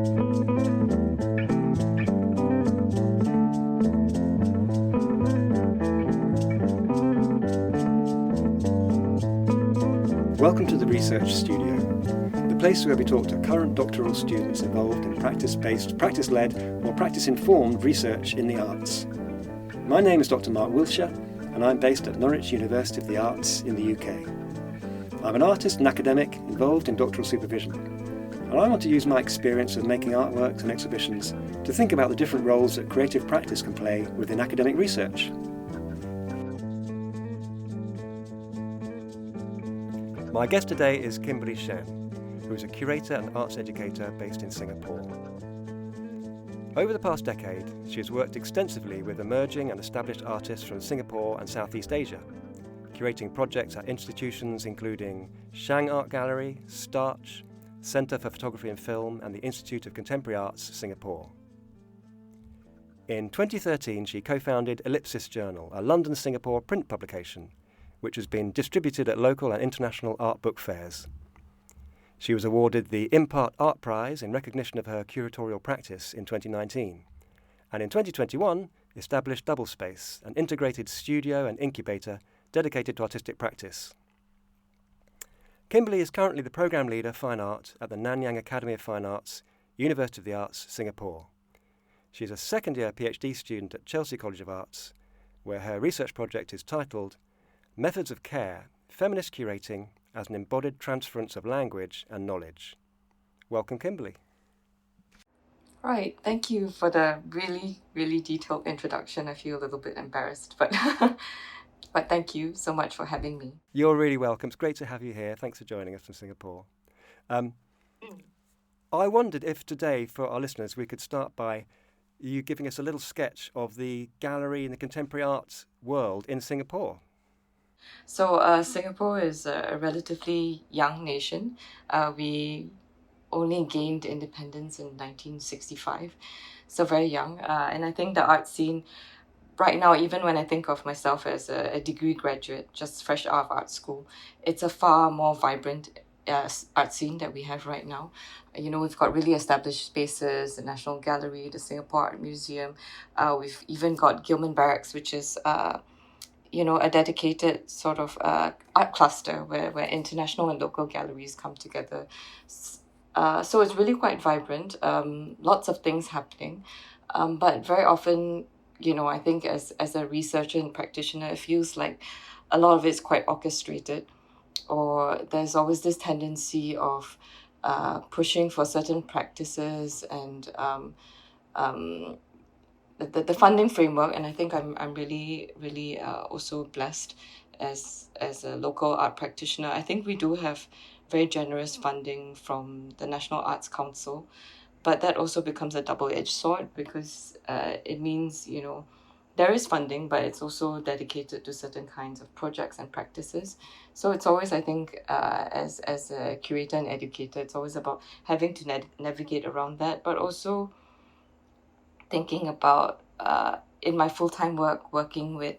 Welcome to the Research Studio, the place where we talk to current doctoral students involved in practice-based, practice-led or practice-informed research in the arts. My name is Dr. Mark Wilsher and I'm based at Norwich University of the Arts in the UK. I'm an artist and academic involved in doctoral supervision, and I want to use my experience of making artworks and exhibitions to think about the different roles that creative practice can play within academic research. My guest today is Kimberly Shen, who is a curator and arts educator based in Singapore. Over the past decade, she has worked extensively with emerging and established artists from Singapore and Southeast Asia, curating projects at institutions including Shang Art Gallery, Starch, Centre for Photography and Film, and the Institute of Contemporary Arts, Singapore. In 2013, she co-founded Ellipsis Journal, a London-Singapore print publication, which has been distributed at local and international art book fairs. She was awarded the Impart Art Prize in recognition of her curatorial practice in 2019, and in 2021 established Double Space, an integrated studio and incubator dedicated to artistic practice. Kimberly is currently the Programme Leader Fine Art at the Nanyang Academy of Fine Arts, University of the Arts, Singapore. She is a second-year PhD student at Chelsea College of Arts, where her research project is titled Methods of Care, Feminist Curating as an Embodied Transference of Language and Knowledge. Welcome, Kimberly. Right, thank you for the really, really detailed introduction. I feel a little bit embarrassed, but but thank you so much for having me. You're really welcome. It's great to have you here. Thanks for joining us from Singapore. I wondered if today, for our listeners, we could start by you giving us a little sketch of the gallery and the contemporary arts world in Singapore. So Singapore is a relatively young nation. We only gained independence in 1965, so very young. And I think the art scene right now, even when I think of myself as a degree graduate, just fresh out of art school, it's a far more vibrant art scene that we have right now. You know, we've got really established spaces, the National Gallery, the Singapore Art Museum. We've even got Gilman Barracks, which is a dedicated sort of art cluster where international and local galleries come together. So it's really quite vibrant, lots of things happening. But very often, I think as a researcher and practitioner, it feels like a lot of it's quite orchestrated, or there's always this tendency of pushing for certain practices and the funding framework. And I think I'm really, really also blessed as a local art practitioner. I think we do have very generous funding from the National Arts Council, but that also becomes a double-edged sword because it means, there is funding, but it's also dedicated to certain kinds of projects and practices. So it's always, I think, as a curator and educator, it's always about having to navigate around that, but also thinking about in my full-time work, working with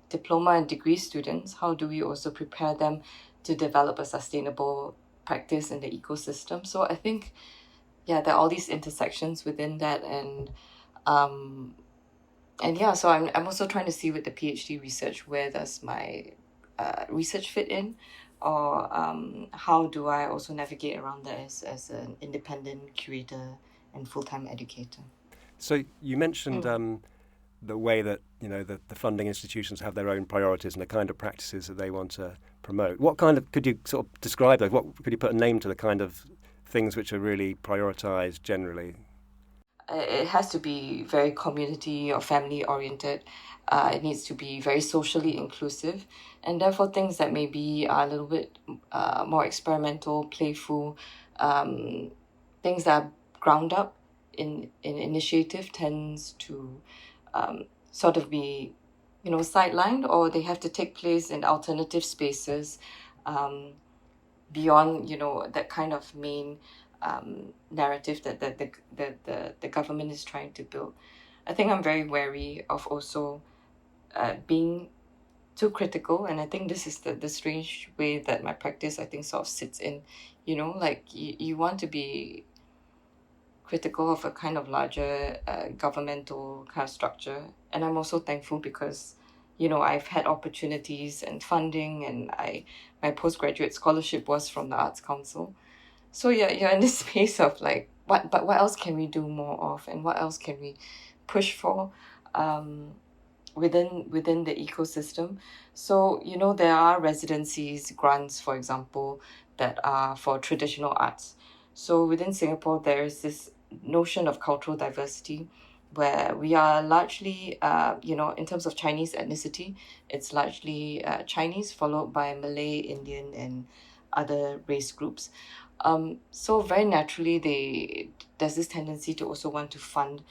diploma and degree students, how do we also prepare them to develop a sustainable practice in the ecosystem? So I think, there are all these intersections within that, so I'm also trying to see with the PhD research, where does my research fit in, or how do I also navigate around that as an independent curator and full-time educator. So you mentioned the way that the funding institutions have their own priorities and the kind of practices that they want to promote. What kind of, could you sort of describe those? Could you put a name to the kind of things which are really prioritised generally? It has to be very community or family oriented. It needs to be very socially inclusive, and therefore things that maybe are a little bit more experimental, playful, things that are ground up in initiative tends to sort of be sidelined, or they have to take place in alternative spaces beyond that kind of main narrative that the government is trying to build. I think I'm very wary of also being too critical, and I think this is the strange way that my practice, I think, sort of sits in. You want to be critical of a kind of larger governmental kind of structure. And I'm also thankful because, I've had opportunities and funding, and my postgraduate scholarship was from the Arts Council. So you're in this space of like, what else can we do more of, and what else can we push for within the ecosystem? So, there are residencies, grants, for example, that are for traditional arts. So within Singapore, there is this notion of cultural diversity where we are largely, in terms of Chinese ethnicity, it's largely Chinese, followed by Malay, Indian, and other race groups. So very naturally, there's this tendency to also want to fund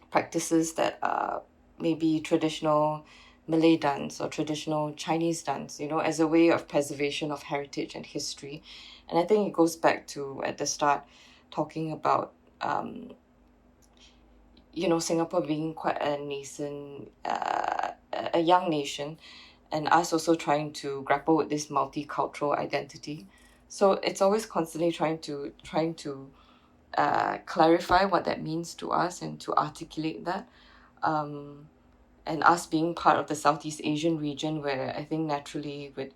practices that are maybe traditional Malay dance or traditional Chinese dance, as a way of preservation of heritage and history. And I think it goes back to, at the start, talking about, Singapore being quite a nascent, a young nation, and us also trying to grapple with this multicultural identity. So it's always constantly trying to clarify what that means to us and to articulate that. And us being part of the Southeast Asian region, where I think naturally with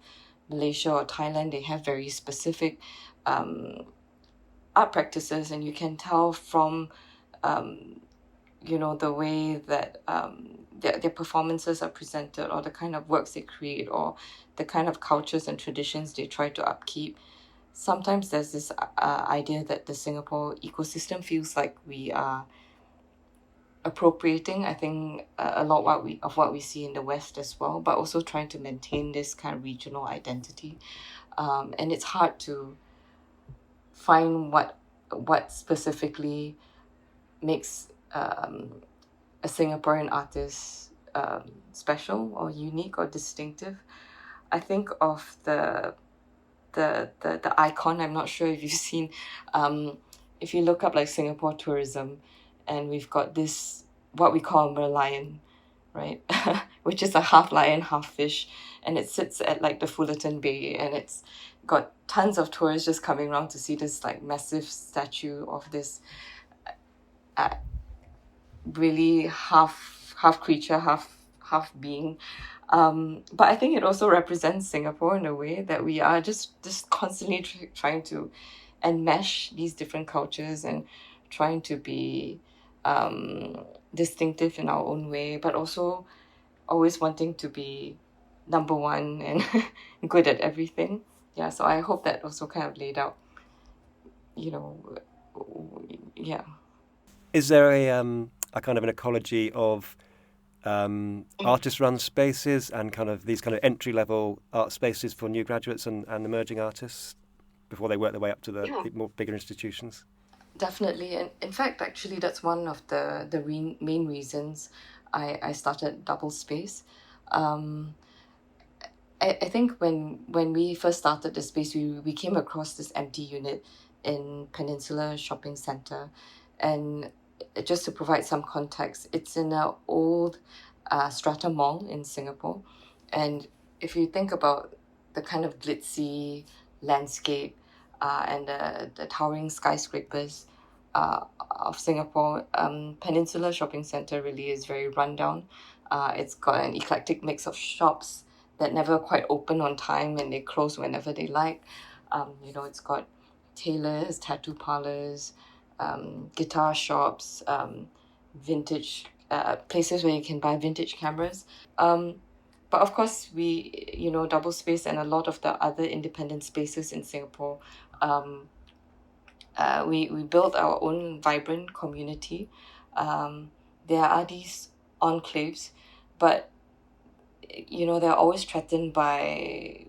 Malaysia or Thailand, they have very specific art practices, and you can tell from the way that their performances are presented, or the kind of works they create, or the kind of cultures and traditions they try to upkeep. Sometimes there's this idea that the Singapore ecosystem feels like we are appropriating, I think, a lot of what we see in the West as well, but also trying to maintain this kind of regional identity. And it's hard to find what specifically makes a Singaporean artist special or unique or distinctive. I think of the icon. I'm not sure if you've seen, if you look up like Singapore tourism, and we've got this, what we call a merlion, right? Which is a half lion, half fish, and it sits at like the Fullerton Bay, and it's got tons of tourists just coming around to see this like massive statue of this really half creature, half being. But I think it also represents Singapore in a way that we are just constantly trying to enmesh these different cultures and trying to be distinctive in our own way, but also always wanting to be number one and good at everything. Yeah, so I hope that also kind of laid out, yeah. Is there a kind of an ecology of artist-run spaces and kind of these kind of entry-level art spaces for new graduates and emerging artists before they work their way up to the more bigger institutions? Definitely. And in fact, actually, that's one of the main reasons I started Double Space. I think when we first started the space, we came across this empty unit in Peninsula Shopping Centre. And just to provide some context, it's in an old strata mall in Singapore. And if you think about the kind of glitzy landscape and the towering skyscrapers of Singapore, Peninsula Shopping Centre really is very rundown. It's got an eclectic mix of shops that never quite open on time, and they close whenever they like. It's got tailors, tattoo parlors, guitar shops, vintage places where you can buy vintage cameras. But of course, we, Double Space and a lot of the other independent spaces in Singapore, we built our own vibrant community. There are these enclaves, but they're always threatened by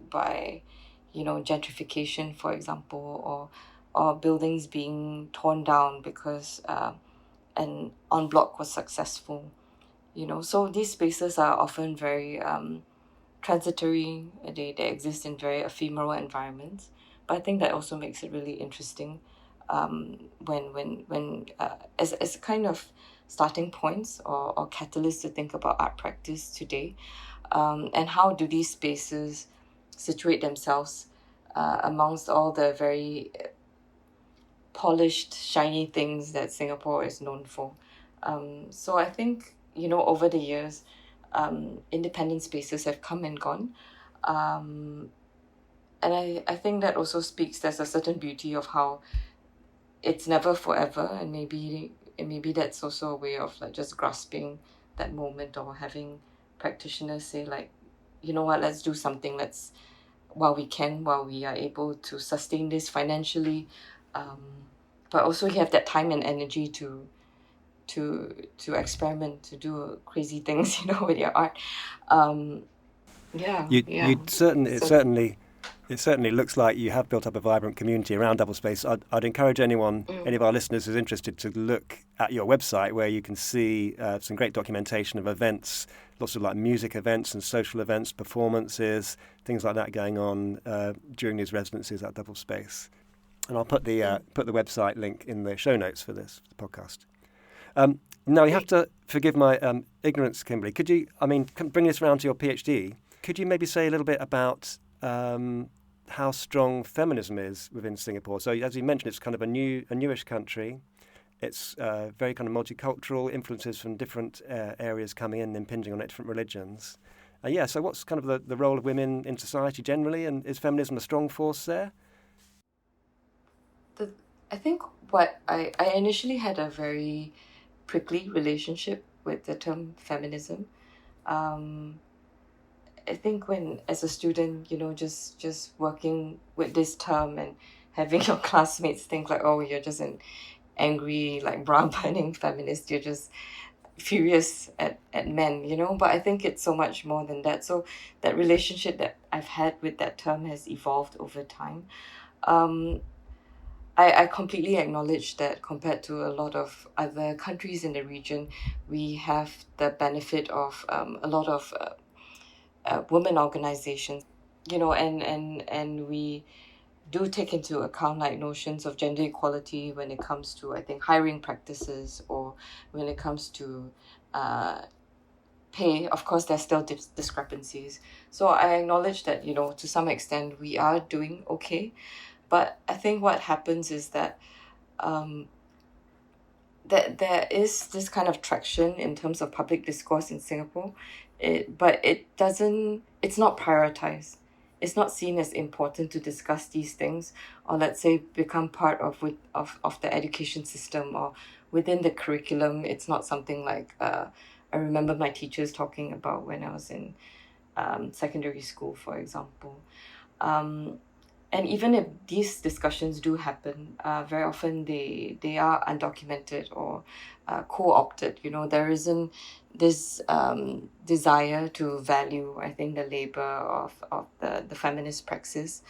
gentrification, for example, or buildings being torn down because an en bloc was successful. So these spaces are often very transitory. They exist in very ephemeral environments, but I think that also makes it really interesting when as kind of starting points or catalysts to think about art practice today, and how do these spaces situate themselves amongst all the very polished, shiny things that Singapore is known for. So I think, over the years, independent spaces have come and gone. And I think that also speaks, there's a certain beauty of how it's never forever, and maybe that's also a way of like just grasping that moment, or having practitioners say like, you know what, let's do something, while we are able to sustain this financially, but also you have that time and energy to experiment, to do crazy things, with your art. Yeah, yeah. It So certainly looks like you have built up a vibrant community around double space. I'd encourage any of our listeners who's interested to look at your website, where you can see some great documentation of events, lots of like music events and social events, performances, things like that going on during these residencies at double space. And I'll put the website link in the show notes for this podcast. Now, you have to forgive my ignorance, Kimberly. Could you, bring this around to your PhD, could you maybe say a little bit about how strong feminism is within Singapore? So, as you mentioned, it's kind of a newish country. It's very kind of multicultural, influences from different areas coming in, impinging on different religions. So what's kind of the role of women in society generally, and is feminism a strong force there? I think what I initially had a very prickly relationship with the term feminism. I think when, as a student, just working with this term and having your classmates think like, oh, you're just an angry, like bra-burning feminist, you're just furious at men, but I think it's so much more than that. So that relationship that I've had with that term has evolved over time. I completely acknowledge that compared to a lot of other countries in the region, we have the benefit of a lot of women organizations, and we do take into account like notions of gender equality when it comes to, I think, hiring practices, or when it comes to pay. Of course, there's still discrepancies. So I acknowledge that, to some extent we are doing okay. But I think what happens is that that there is this kind of traction in terms of public discourse in Singapore, but it's not prioritized. It's not seen as important to discuss these things, or let's say become part of the education system, or within the curriculum. It's not something like I remember my teachers talking about when I was in secondary school, for example. And even if these discussions do happen, very often they are undocumented or co-opted. There isn't this desire to value, I think, the labor of the feminist praxis.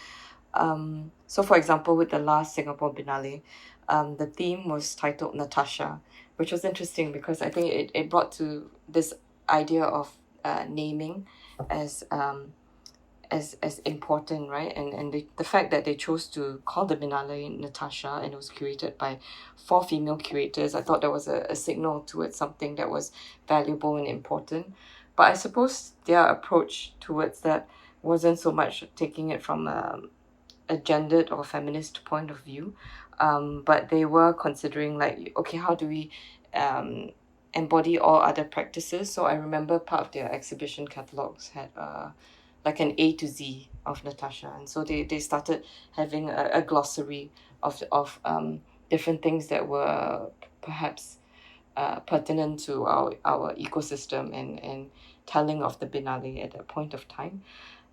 So, for example, with the last Singapore Biennale, the theme was titled Natasha, which was interesting because I think it brought to this idea of naming as important, right? And the fact that they chose to call the Biennale Natasha, and it was curated by 4 female curators, I thought that was a signal towards something that was valuable and important. But I suppose their approach towards that wasn't so much taking it from a gendered or feminist point of view, but they were considering like, okay, how do we embody all other practices? So I remember part of their exhibition catalogues had like an A to Z of Natasha, and so they started having a glossary of different things that were perhaps pertinent to our ecosystem, and telling of the Biennale at that point of time.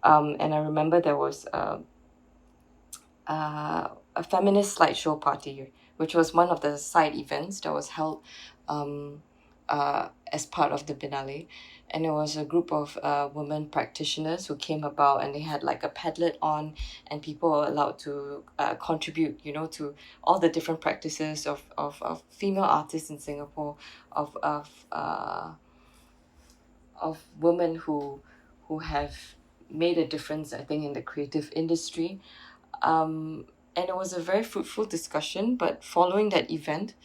And I remember there was a feminist slideshow party, which was one of the side events that was held as part of the Biennale. And it was a group of women practitioners who came about, and they had like a Padlet on, and people were allowed to contribute, to all the different practices of female artists in Singapore, of women who have made a difference, I think, in the creative industry. And it was a very fruitful discussion, but following that event,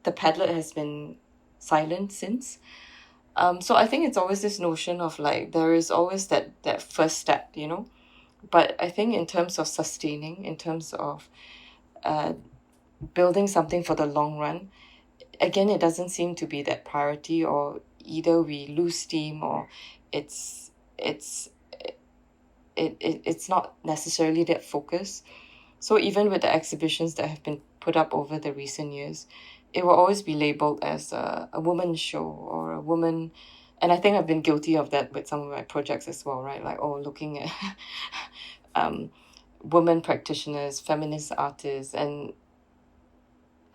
the Padlet has been silent since. So I think it's always this notion of like, there is always that first step, But I think in terms of sustaining, in terms of building something for the long run, again, it doesn't seem to be that priority, or either we lose steam, or it's it's it's not necessarily that focus. So even with the exhibitions that have been put up over the recent years, it will always be labeled as a woman's show or a woman. And I think I've been guilty of that with some of my projects as well, right? Like, oh, looking at um, women practitioners, feminist artists, and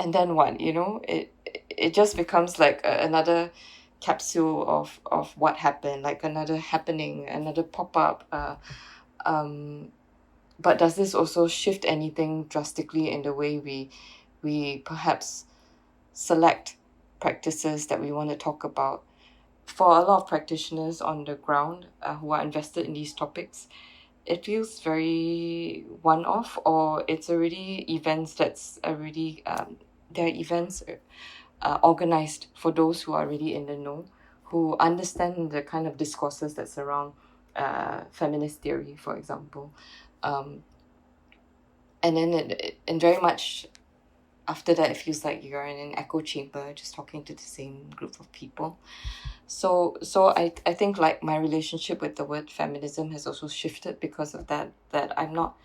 then what, it just becomes like another capsule of what happened, like another happening, another pop-up. But does this also shift anything drastically in the way we perhaps select practices that we want to talk about? For a lot of practitioners on the ground who are invested in these topics, it feels very one-off, or it's already events that's already there are events organized for those who are really in the know, who understand the kind of discourses that surround feminist theory, for example. Um, and then and very much after that, it feels like you're in an echo chamber, just talking to the same group of people. So I think like my relationship with the word feminism has also shifted because of that I'm not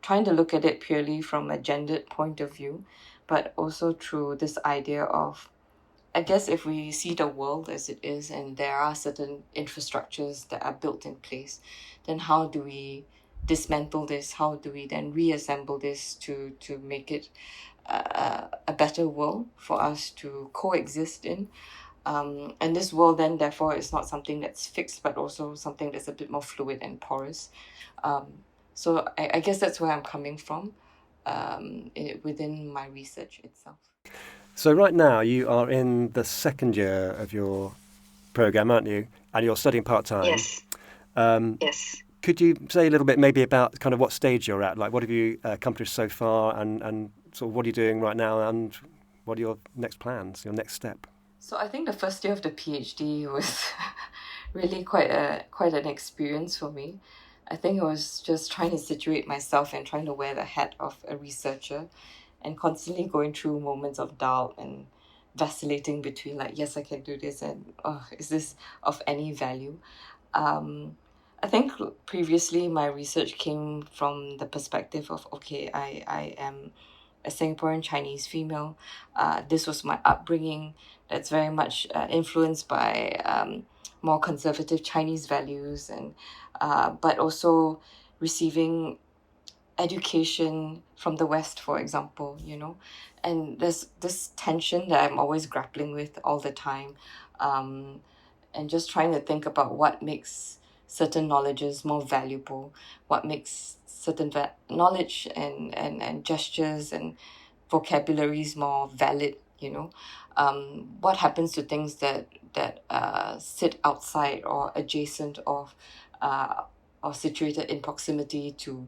trying to look at it purely from a gendered point of view, but also through this idea of, I guess, if we see the world as it is and there are certain infrastructures that are built in place, then how do we dismantle this? How do we then reassemble this to make it a better world for us to coexist in? And this world then therefore is not something that's fixed, but also something that's a bit more fluid and porous. So I guess that's where I'm coming from within my research itself. So right now you are in the second year of your program, aren't you? And you're studying part-time. Yes. Yes. Could you say a little bit maybe about kind of what stage you're at? Like, what have you accomplished so far, and sort of what are you doing right now, and what are your next plans, your next step? So I think the first year of the PhD was really quite an experience for me. I think I was just trying to situate myself and trying to wear the hat of a researcher, and constantly going through moments of doubt and vacillating between like, yes, I can do this, and oh, is this of any value? I think previously my research came from the perspective of, okay, I am a Singaporean Chinese female. This was my upbringing that's very much influenced by more conservative Chinese values, and but also receiving education from the West, for example, and there's this tension that I'm always grappling with all the time, and just trying to think about what makes certain knowledges more valuable, what makes certain knowledge and gestures and vocabularies more valid, what happens to things that sit outside or adjacent of or situated in proximity to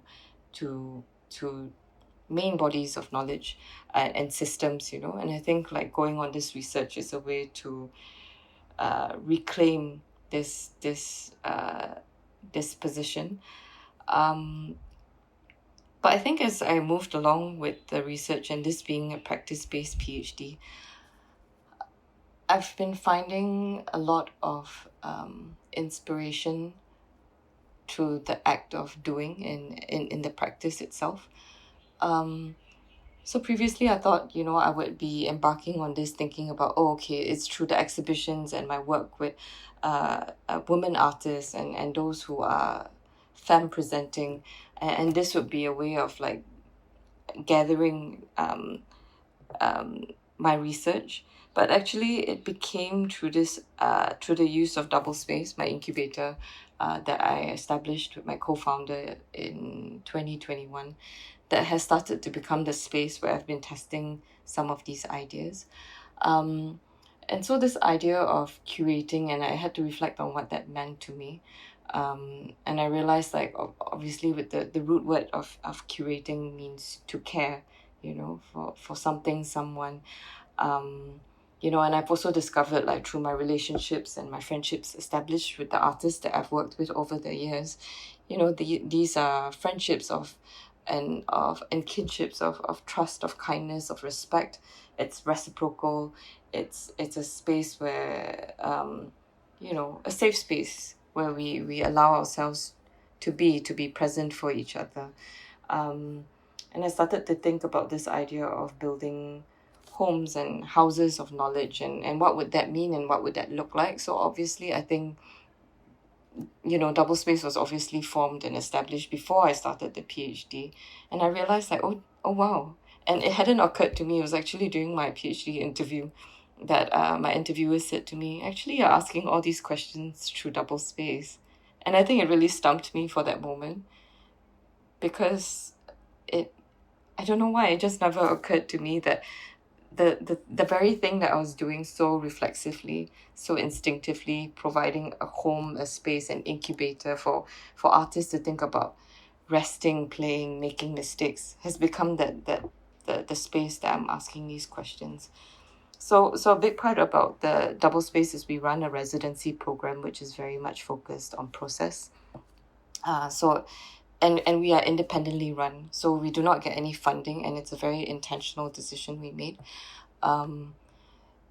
main bodies of knowledge and systems, and I think like going on this research is a way to reclaim this position. But I think as I moved along with the research, and this being a practice-based PhD, I've been finding a lot of inspiration through the act of doing in the practice itself. So previously I thought, I would be embarking on this thinking about, oh, okay, it's through the exhibitions and my work with women artists and those who are femme presenting, and this would be a way of like gathering my research. But actually it became through the use of Double Space, my incubator, that I established with my co-founder in 2021, that has started to become the space where I've been testing some of these ideas. And so this idea of curating, and I had to reflect on what that meant to me. And I realized, like, obviously with the root word of curating means to care, for something, someone. And I've also discovered, like, through my relationships and my friendships established with the artists that I've worked with over the years, these are friendships of and kinships of trust, of kindness, of respect. It's reciprocal. It's a space where a safe space where we allow ourselves to be present for each other. And I started to think about this idea of building homes and houses of knowledge, and what would that mean and what would that look like. So obviously I think double space was obviously formed and established before I started the PhD. And I realized like, oh wow. And it hadn't occurred to me. It was actually during my PhD interview that my interviewer said to me, actually, you're asking all these questions through double space. And I think it really stumped me for that moment, because I don't know why, it just never occurred to me that the very thing that I was doing so reflexively, so instinctively, providing a home, a space, an incubator for artists to think about resting, playing, making mistakes, has become the space that I'm asking these questions. So a big part about the double space is we run a residency program which is very much focused on process. And we are independently run, so we do not get any funding, and it's a very intentional decision we made,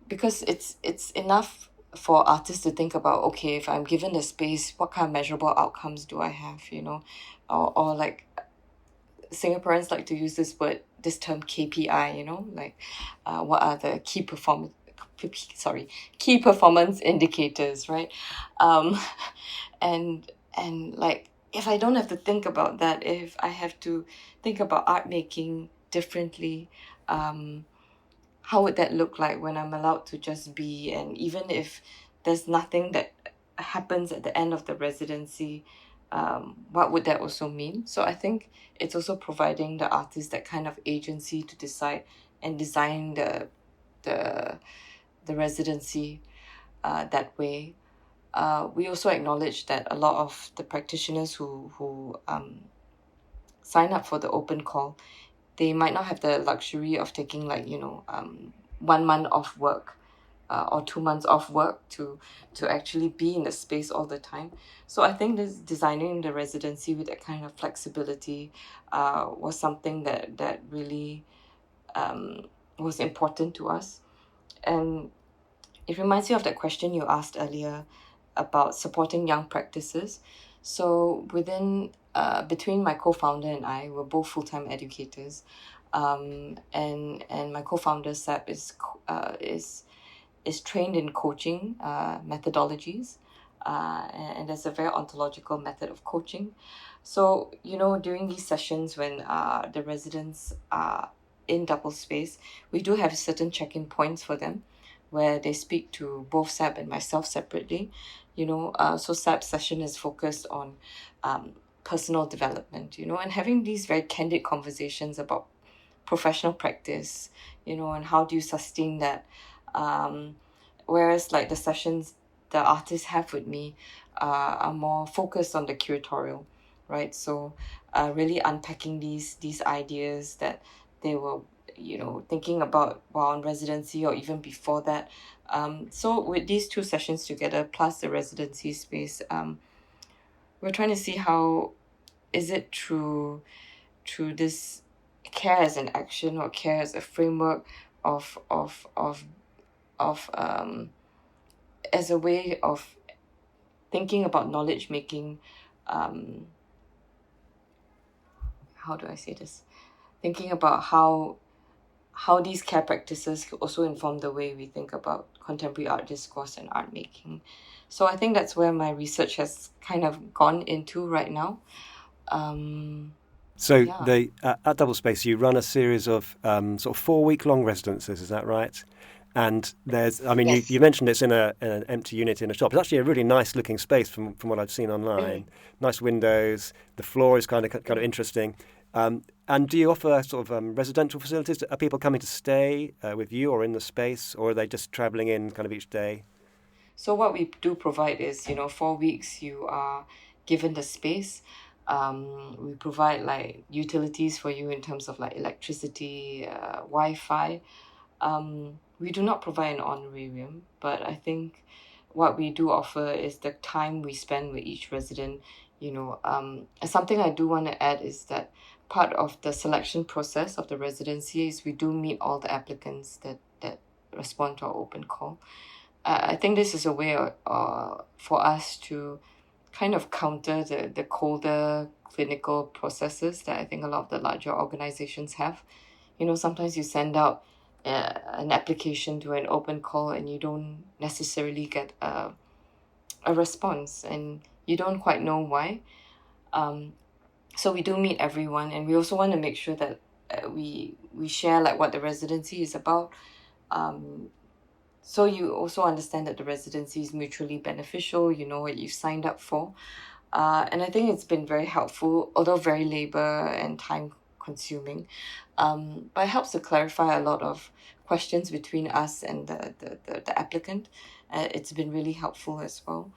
because it's enough for artists to think about, okay, if I'm given the space, what kind of measurable outcomes do I have, or like Singaporeans like to use this term KPI, like what are the key performance indicators, right? And like, if I don't have to think about that, if I have to think about art making differently, how would that look like when I'm allowed to just be? And even if there's nothing that happens at the end of the residency, what would that also mean? So I think it's also providing the artist that kind of agency to decide and design the residency that way. We also acknowledge that a lot of the practitioners who sign up for the open call, they might not have the luxury of taking 1 month off work or 2 months off work to actually be in the space all the time. So I think this designing the residency with that kind of flexibility was something that really was important to us. And it reminds me of that question you asked earlier about supporting young practices. So between my co-founder and I, we're both full-time educators, and my co-founder Seb is trained in coaching methodologies, and there's a very ontological method of coaching. So during these sessions when the residents are in double space, we do have certain check-in points for them, where they speak to both Seb and myself separately. So Seb's session is focused on personal development, and having these very candid conversations about professional practice, and how do you sustain that. Whereas like the sessions the artists have with me are more focused on the curatorial, right? So really unpacking these ideas that they were thinking about while on residency or even before that. So with these 2 sessions together plus the residency space, we're trying to see how is it through this care as an action or care as a framework of as a way of thinking about knowledge making. How do I say this? Thinking about how these care practices also inform the way we think about contemporary art discourse and art making. So I think that's where my research has kind of gone into right now. At Double Space, you run a series of sort of 4-week-long residences, is that right? And there's, Yes. you mentioned it's in an empty unit in a shop. It's actually a really nice looking space from what I've seen online. Nice windows. The floor is kind of interesting. And do you offer sort of residential facilities? Are people coming to stay with you or in the space, or are they just travelling in kind of each day? So what we do provide is, 4 weeks you are given the space. We provide like utilities for you in terms of like electricity, Wi-Fi. We do not provide an honorarium, but I think what we do offer is the time we spend with each resident. Something I do want to add is that part of the selection process of the residency is we do meet all the applicants that respond to our open call. I think this is a way for us to kind of counter the colder clinical processes that I think a lot of the larger organizations have. Sometimes you send out an application to an open call and you don't necessarily get a response, and you don't quite know why. So we do meet everyone, and we also want to make sure that we share like what the residency is about. So you also understand that the residency is mutually beneficial, you know what you've signed up for. And I think it's been very helpful, although very labor and time consuming. But it helps to clarify a lot of questions between us and the applicant. It's been really helpful as well.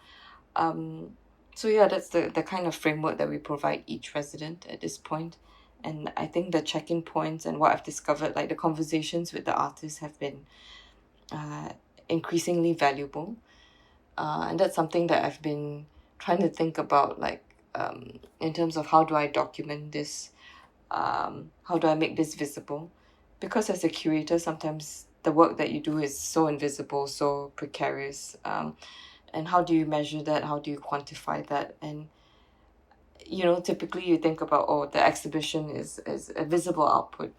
So yeah, that's the kind of framework that we provide each resident at this point. And I think the check-in points and what I've discovered, like the conversations with the artists have been increasingly valuable. And that's something that I've been trying to think about, like in terms of how do I document this, how do I make this visible? Because as a curator, sometimes the work that you do is so invisible, so precarious. And how do you measure that? How do you quantify that? And typically you think about, the exhibition is a visible output,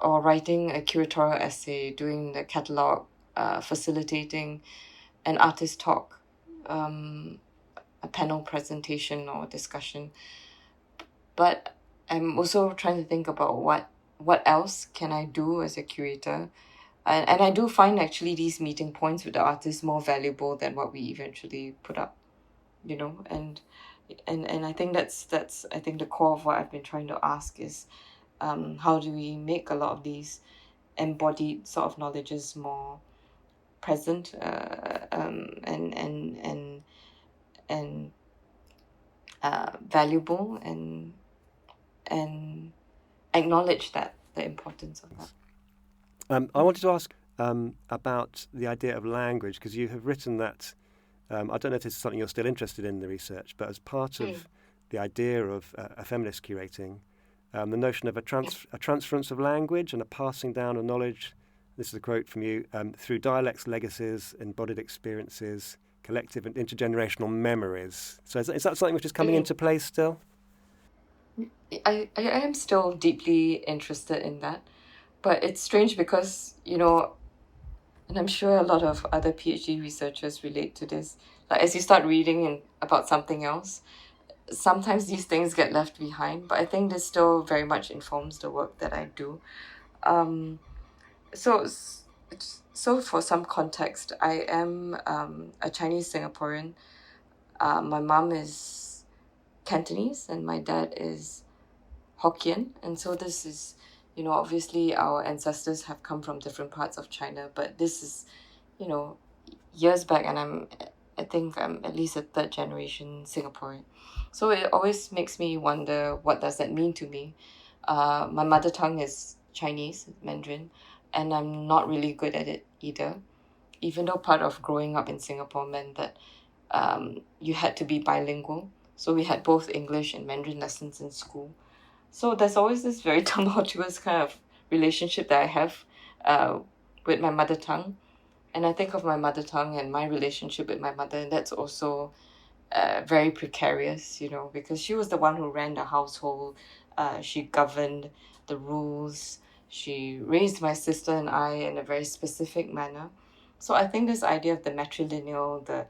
or writing a curatorial essay, doing the catalogue, facilitating an artist talk, a panel presentation or discussion. But I'm also trying to think about what else can I do as a curator. And I do find actually these meeting points with the artists more valuable than what we eventually put up, and I think that's I think the core of what I've been trying to ask is how do we make a lot of these embodied sort of knowledges more present, and valuable, and acknowledge the importance of that. I wanted to ask about the idea of language, because you have written that, I don't know if this is something you're still interested in the research, but as part of the idea of a feminist curating, the notion of a transference of language and a passing down of knowledge, this is a quote from you, through dialects, legacies, embodied experiences, collective and intergenerational memories. So is that something which is coming into place still? I am still deeply interested in that. But it's strange because, and I'm sure a lot of other PhD researchers relate to this. Like as you start reading about something else, sometimes these things get left behind. But I think this still very much informs the work that I do. So for some context, I am a Chinese Singaporean. My mom is Cantonese and my dad is Hokkien. And so this is, obviously our ancestors have come from different parts of China, but this is, years back, and I think I'm at least a third generation Singaporean. So it always makes me wonder, what does that mean to me? My mother tongue is Chinese, Mandarin, and I'm not really good at it either, even though part of growing up in Singapore meant that you had to be bilingual. So we had both English and Mandarin lessons in school. So there's always this very tumultuous kind of relationship that I have with my mother tongue. And I think of my mother tongue and my relationship with my mother, and that's also very precarious, because she was the one who ran the household. She governed the rules. She raised my sister and I in a very specific manner. So I think this idea of the matrilineal, the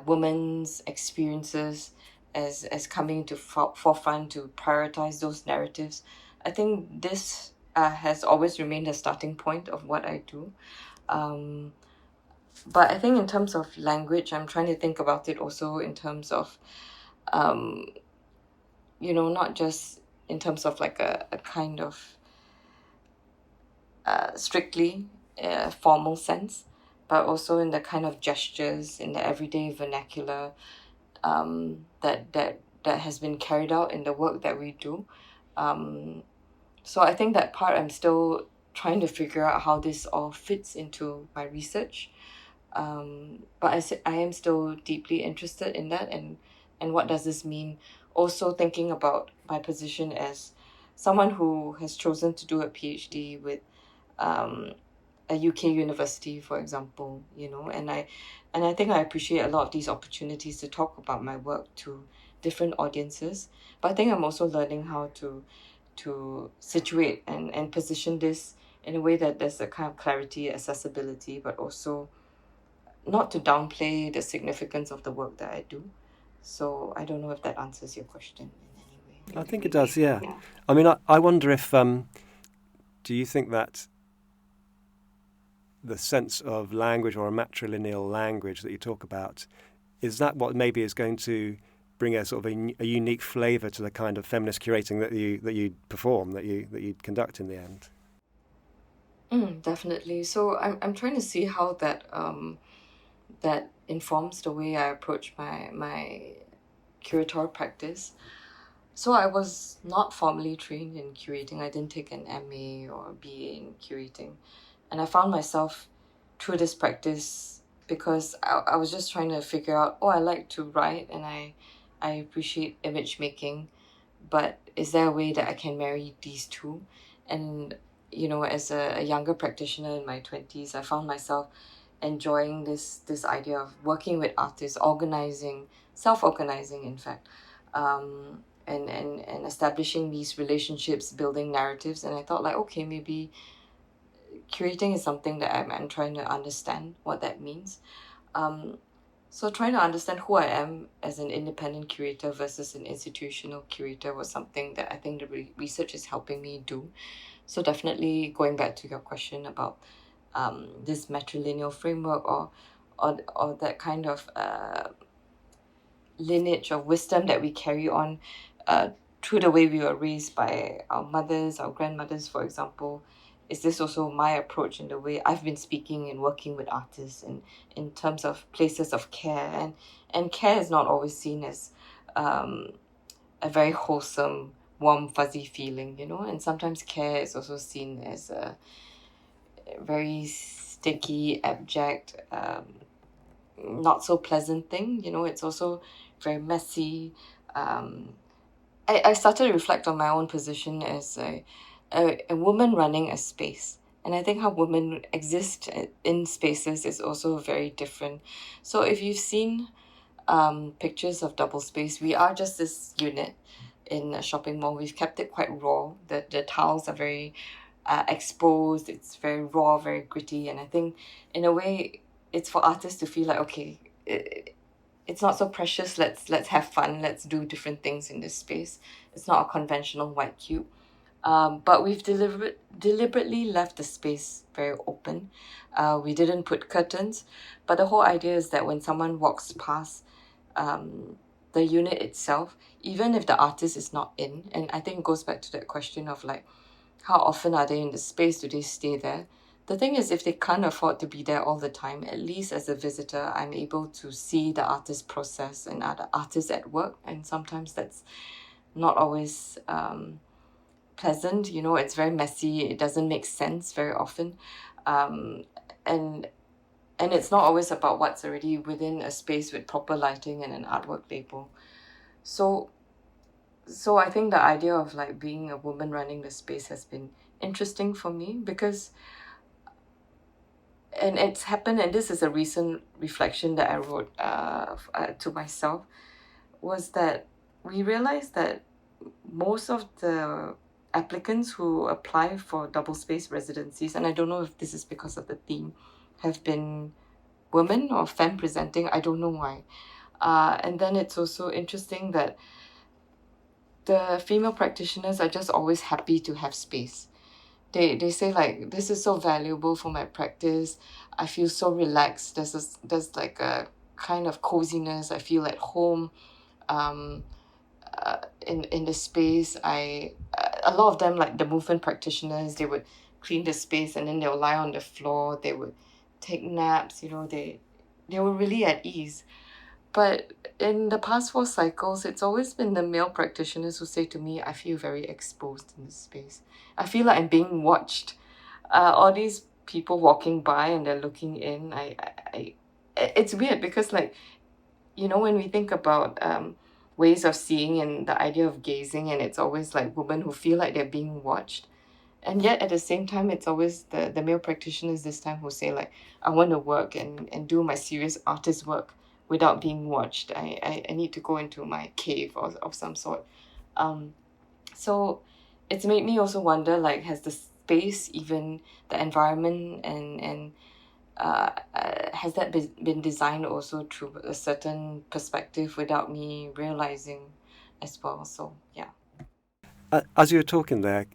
woman's experiences as coming to forefront to prioritize those narratives, I think this has always remained a starting point of what I do. But I think in terms of language, I'm trying to think about it also in terms of, not just in terms of like a kind of strictly formal sense, but also in the kind of gestures, in the everyday vernacular that has been carried out in the work that we do. So I think that part I'm still trying to figure out how this all fits into my research. But I am still deeply interested in that, and what does this mean also thinking about my position as someone who has chosen to do a PhD with um, a UK university, for example, and I think I appreciate a lot of these opportunities to talk about my work to different audiences. But I think I'm also learning how to situate and position this in a way that there's a kind of clarity, accessibility, but also not to downplay the significance of the work that I do. So I don't know if that answers your question in any way. I think it does, yeah. I mean, I wonder if, do you think that the sense of language or a matrilineal language that you talk about, is that what maybe is going to bring a sort of a unique flavour to the kind of feminist curating that you perform, that you conduct in the end? Definitely. So I'm trying to see how that informs the way I approach my curatorial practice. So I was not formally trained in curating. I didn't take an MA or BA in curating. And I found myself through this practice because I was just trying to figure out, I like to write and I appreciate image making, but is there a way that I can marry these two? And, as a younger practitioner in my 20s, I found myself enjoying this idea of working with artists, organizing, self-organizing, in fact, and establishing these relationships, building narratives. And I thought, like, okay, maybe curating is something that I'm trying to understand what that means. So trying to understand who I am as an independent curator versus an institutional curator was something that I think the research is helping me do. So definitely going back to your question about this matrilineal framework or that kind of lineage of wisdom that we carry on through the way we were raised by our mothers, our grandmothers, for example. Is this also my approach in the way I've been speaking and working with artists and in terms of places of care, and care is not always seen as a very wholesome, warm, fuzzy feeling, and sometimes care is also seen as a very sticky, abject, not so pleasant thing. It's also very messy. I started to reflect on my own position as a woman running a space. And I think how women exist in spaces is also very different. So if you've seen pictures of double space, we are just this unit in a shopping mall. We've kept it quite raw. The tiles are very exposed. It's very raw, very gritty. And I think in a way, it's for artists to feel like, okay, it's not so precious. Let's have fun. Let's do different things in this space. It's not a conventional white cube. But we've deliberately left the space very open. We didn't put curtains, but the whole idea is that when someone walks past the unit itself, even if the artist is not in, and I think it goes back to that question of like, how often are they in the space? Do they stay there? The thing is, if they can't afford to be there all the time, at least as a visitor, I'm able to see the artist process and other artists at work. And sometimes that's not always pleasant. It's very messy. It doesn't make sense very often. And it's not always about what's already within a space with proper lighting and an artwork label. So I think the idea of like being a woman running the space has been interesting for me because, and it's happened, and this is a recent reflection that I wrote to myself, was that we realized that most of the applicants who apply for double space residencies, and I don't know if this is because of the theme, have been women or femme presenting. I don't know why. And then it's also interesting that the female practitioners are just always happy to have space. They say like, this is so valuable for my practice. I feel so relaxed. There's like a kind of coziness. I feel at home in the space. A lot of them, like the movement practitioners, they would clean the space and then they'll lie on the floor. They would take naps. They were really at ease. But in the past 4 cycles, it's always been the male practitioners who say to me, I feel very exposed in this space. I feel like I'm being watched. All these people walking by and they're looking in. It's weird because, like, when we think about ways of seeing and the idea of gazing, and it's always like women who feel like they're being watched. And yet at the same time, it's always the male practitioners this time who say like, I want to work and do my serious artist work without being watched. I need to go into my cave of some sort. So it's made me also wonder, like, has the space, even the environment, and has that been designed also through a certain perspective without me realizing as well? So yeah. As you were talking there,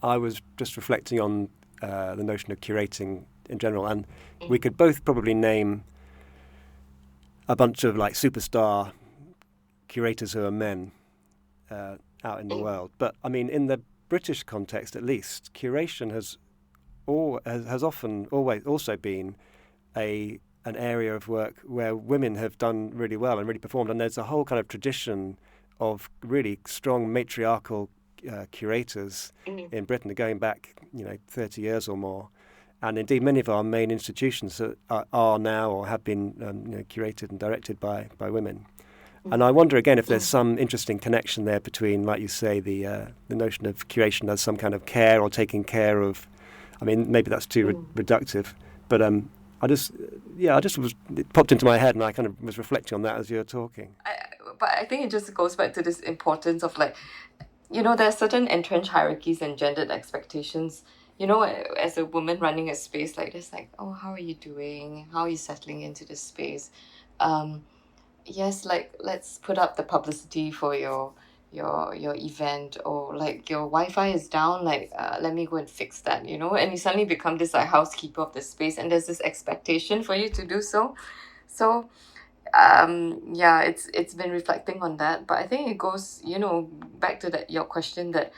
I was just reflecting on the notion of curating in general, and we could both probably name a bunch of like superstar curators who are men out in the world. But I mean, in the British context, at least, curation has often always also been an area of work where women have done really well and really performed, and there's a whole kind of tradition of really strong matriarchal curators in Britain, going back 30 years or more. And indeed, many of our main institutions are now or have been curated and directed by women. And I wonder again if there's some interesting connection there between, like you say, the notion of curation as some kind of care or taking care of. I mean, maybe that's too reductive, but it popped into my head, and I kind of was reflecting on that as you were talking. But I think it just goes back to this importance of like, there are certain entrenched hierarchies and gendered expectations. As a woman running a space like this, like, oh, how are you doing? How are you settling into this space? Yes, like, let's put up the publicity for your event, or like your Wi-Fi is down, like let me go and fix that, and you suddenly become this like housekeeper of the space, and there's this expectation for you to do so. So yeah, it's been reflecting on that, but I think it goes back to your question, that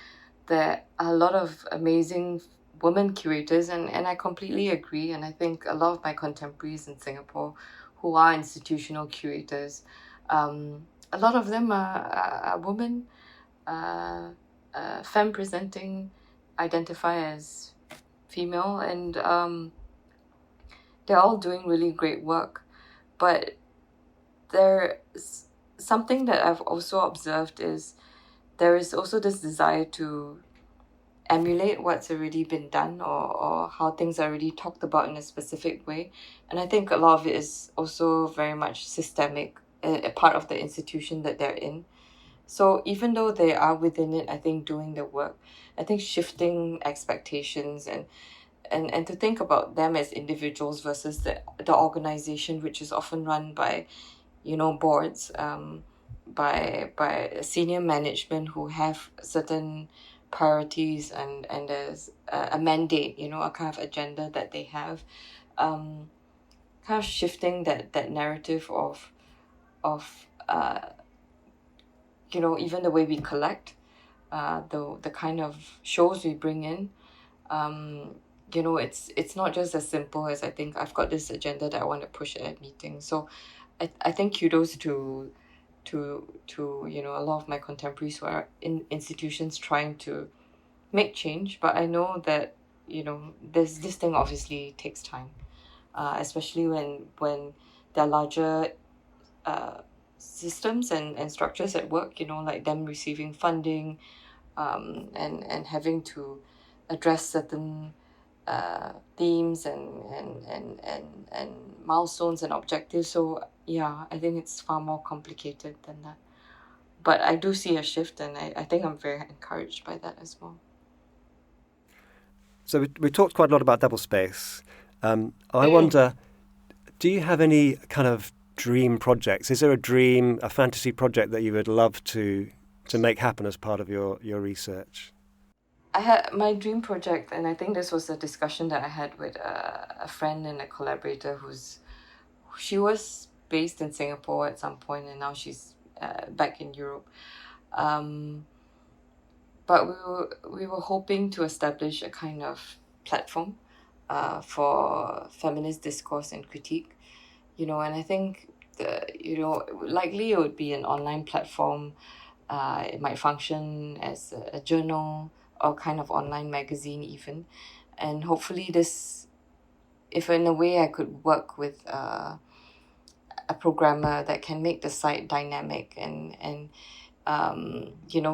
there are a lot of amazing women curators, and I completely agree. And I think a lot of my contemporaries in Singapore who are institutional curators, a lot of them are women, femme presenting, identify as female, and they're all doing really great work. But there's something that I've also observed is there is also this desire to emulate what's already been done, or how things are already talked about in a specific way. And I think a lot of it is also very much systemic, a part of the institution that they're in. So even though they are within it, I think doing the work, I think shifting expectations and to think about them as individuals versus the organization, which is often run by boards, by senior management who have certain priorities, and there's a mandate, a kind of agenda that they have, kind of shifting that narrative of even the way we collect, the kind of shows we bring in. It's not just as simple as, I think I've got this agenda that I want to push at a meeting. So I think kudos to a lot of my contemporaries who are in institutions trying to make change. But I know that this thing obviously takes time, especially when there are larger systems and structures at work, like them receiving funding, and having to address certain themes and milestones and objectives. So yeah, I think it's far more complicated than that. But I do see a shift, and I think I'm very encouraged by that as well. So we talked quite a lot about double space. I wonder, do you have any kind of dream projects? Is there a fantasy project that you would love to make happen as part of your research? I had my dream project, and I think this was a discussion that I had with a friend and a collaborator she was based in Singapore at some point, and now she's back in Europe. But we were hoping to establish a kind of platform for feminist discourse and critique, and I think likely it would be an online platform. It might function as a journal or kind of online magazine even, and hopefully this, if in a way I could work with a a programmer that can make the site dynamic and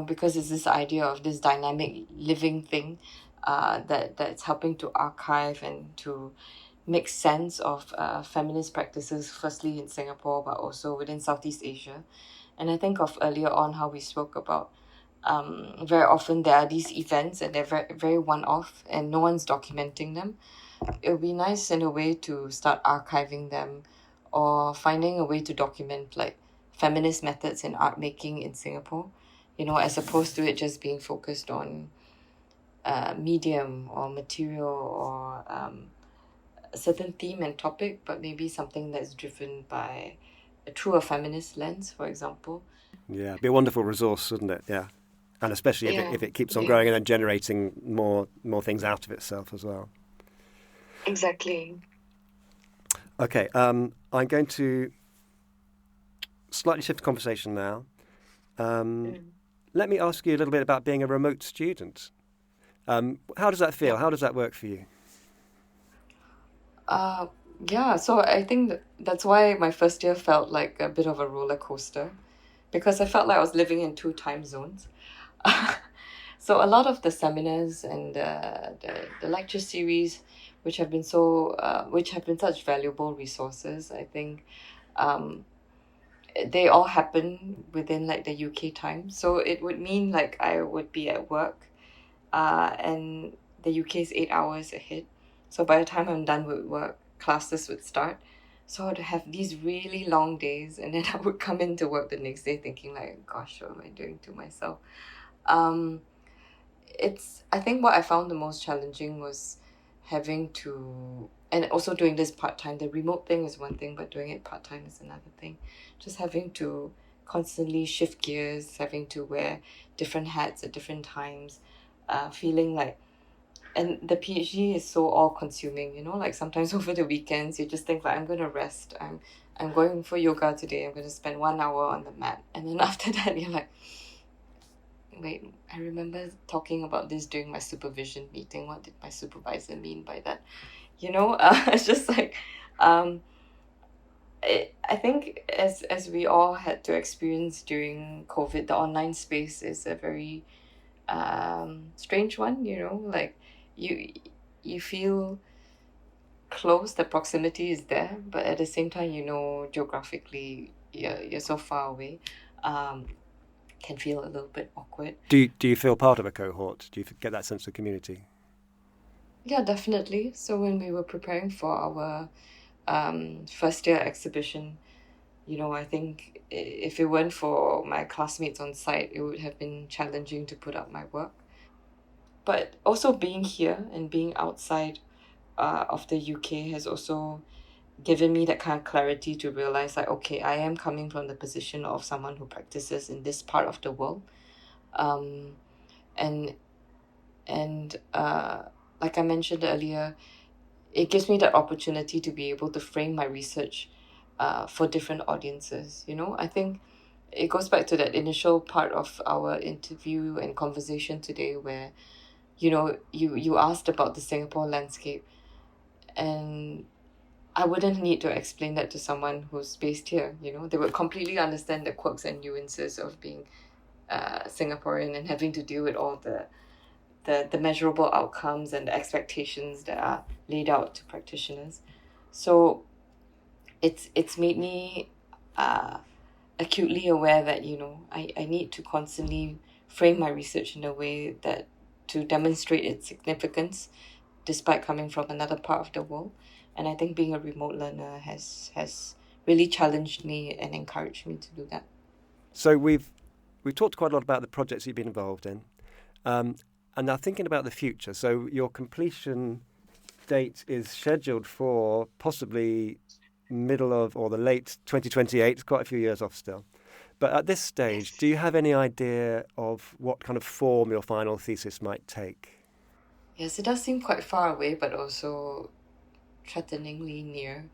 because it's this idea of this dynamic living thing that's helping to archive and to make sense of feminist practices, firstly in Singapore, but also within Southeast Asia. And I think of earlier on how we spoke about very often there are these events and they're very, very one-off and no one's documenting them. It would be nice in a way to start archiving them or finding a way to document like feminist methods in art making in Singapore, as opposed to it just being focused on medium or material or a certain theme and topic, but maybe something that's driven by through a feminist lens, for example. Yeah, it'd be a wonderful resource, wouldn't it? Yeah. And especially if it keeps on growing and then generating more things out of itself as well. Exactly. Okay, I'm going to slightly shift the conversation now. Let me ask you a little bit about being a remote student. How does that feel? How does that work for you? So I think that's why my first year felt like a bit of a roller coaster, because I felt like I was living in 2 time zones. So a lot of the seminars and the lecture series, which have been such valuable resources, I think they all happen within like the UK time. So it would mean like I would be at work, and the UK is 8 hours ahead. So by the time I'm done with work, classes would start. So I'd have these really long days, and then I would come into work the next day thinking like, gosh, what am I doing to myself? I think what I found the most challenging was having to, and also doing this part-time. The remote thing is one thing, but doing it part-time is another thing. Just having to constantly shift gears, having to wear different hats at different times, feeling like, and the PhD is so all-consuming, like sometimes over the weekends you just think like, I'm going to rest, I'm going for yoga today, I'm going to spend 1 hour on the mat, and then after that you're like, wait, I remember talking about this during my supervision meeting. What did my supervisor mean by that? It's just like, I think as we all had to experience during COVID, the online space is a very strange one. Like you feel close, the proximity is there, but at the same time, geographically you're so far away. Can feel a little bit awkward. Do you feel part of a cohort? Do you get that sense of community? Yeah, definitely. So when we were preparing for our first year exhibition, I think if it weren't for my classmates on site, it would have been challenging to put up my work. But also being here and being outside of the UK has also given me that kind of clarity to realize like, okay, I am coming from the position of someone who practices in this part of the world. And like I mentioned earlier, it gives me that opportunity to be able to frame my research for different audiences. I think it goes back to that initial part of our interview and conversation today where, you asked about the Singapore landscape, and I wouldn't need to explain that to someone who's based here. They would completely understand the quirks and nuances of being Singaporean and having to deal with all the measurable outcomes and the expectations that are laid out to practitioners. So it's made me acutely aware that I need to constantly frame my research in a way that to demonstrate its significance despite coming from another part of the world. And I think being a remote learner has really challenged me and encouraged me to do that. So we've talked quite a lot about the projects you've been involved in, and now thinking about the future. So your completion date is scheduled for possibly middle of or the late 2028. It's quite a few years off still. But at this stage, do you have any idea of what kind of form your final thesis might take? Yes, it does seem quite far away, but also threateningly near.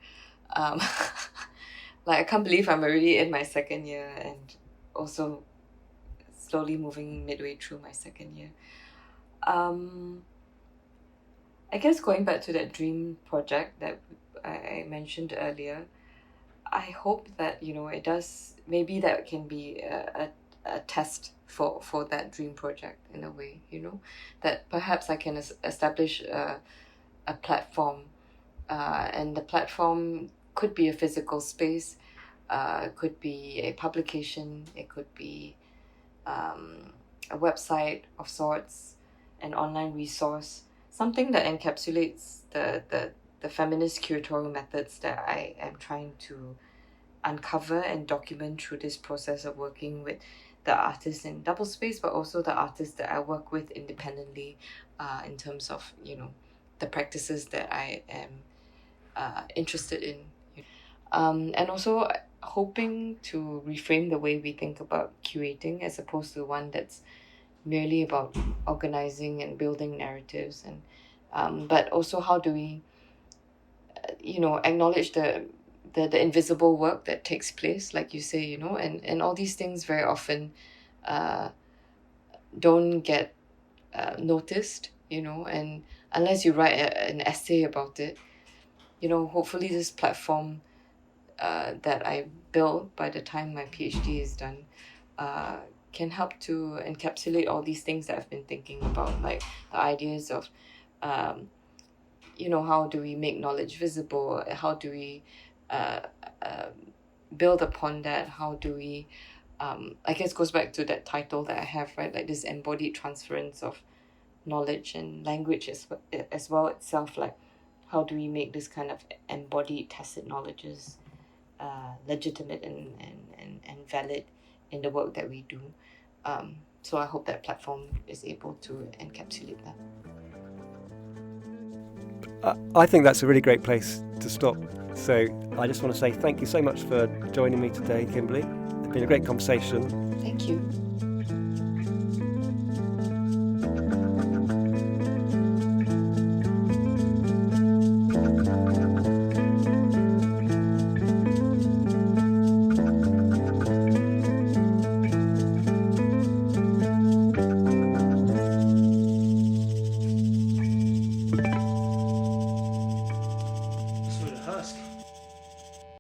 Like I can't believe I'm already in my second year and also slowly moving midway through my second year. I guess going back to that dream project that I mentioned earlier, I hope that, it does, maybe that can be a test for that dream project in a way, that perhaps I can establish a platform, and the platform could be a physical space, could be a publication, it could be a website of sorts, an online resource, something that encapsulates the feminist curatorial methods that I am trying to uncover and document through this process of working with the artists in double space, but also the artists that I work with independently, in terms of, the practices that I am interested in. And also hoping to reframe the way we think about curating as opposed to one that's merely about organizing and building narratives, and but also how do we acknowledge the invisible work that takes place, like you say, and all these things very often don't get noticed, and unless you write an essay about it, hopefully this platform that I build by the time my PhD is done can help to encapsulate all these things that I've been thinking about, like the ideas of how do we make knowledge visible, how do we build upon that, how do we I guess goes back to that title that I have, right, like this embodied transference of knowledge and language as well itself, like how do we make this kind of embodied tacit knowledges legitimate and valid in the work that we do. So I hope that platform is able to encapsulate that. I think that's a really great place to stop. So I just want to say thank you so much for joining me today, Kimberly. It's been a great conversation. Thank you.